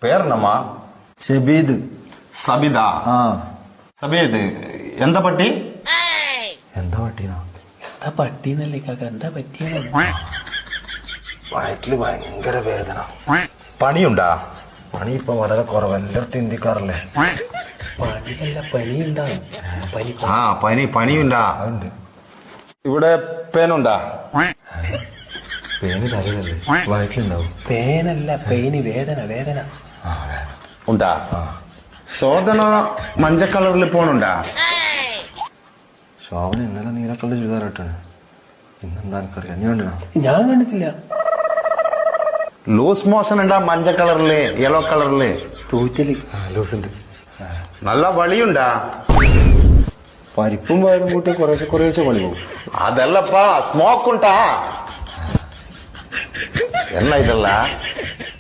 പേരെന്നമ്മാ? ഷബീദ്. സബിതാ? ആ. സബീദ് എന്താ പട്ടി? എന്താ പട്ടീനാ? എന്താ പട്ടീന്നല്ലേ കാക്ക, എന്താ പറ്റിയ? വയറ്റില് ഭയങ്കര വേദന. പണിയുണ്ടാ? പണി ഇപ്പൊ വളരെ കുറവ്, എല്ലായിടത്തും ഇന്ത്യക്കാറല്ലേ. പണിയല്ല, പനി ഉണ്ടാവും. പനി പണിയുണ്ടാ? അതുണ്ട്. ഇവിടെ പേനുണ്ടാ? പേന് തലയിലല്ലേ, വയറ്റിലുണ്ടാവും. പേനല്ല, പെയിന്, വേദന. വേദന ഉണ്ടാ? ശോധന മഞ്ഞ കളറിൽ പോണുണ്ടാ? ശോഭന ഇന്നലെ നീലക്കള്ള ചുരിദാറിട്ടാണ്. ഇന്നെന്താ എനിക്കറിയാം, നീ കണ്ടിനാ? ഞാൻ കണ്ടിട്ടില്ല. ലൂസ് മോഷൻ ഉണ്ടാ? മഞ്ഞ കളറില്, യെല്ലോ കളറില് തൂറ്റല്. ലൂസുണ്ട്. നല്ല വളിയുണ്ടാ? പരിപ്പും വയറും കൂട്ടി കുറേശ്ശെ പണി പോകും. അതല്ലപ്പാ, സ്മോക്ക് ഉണ്ടാ? എന്നാ ഇതല്ല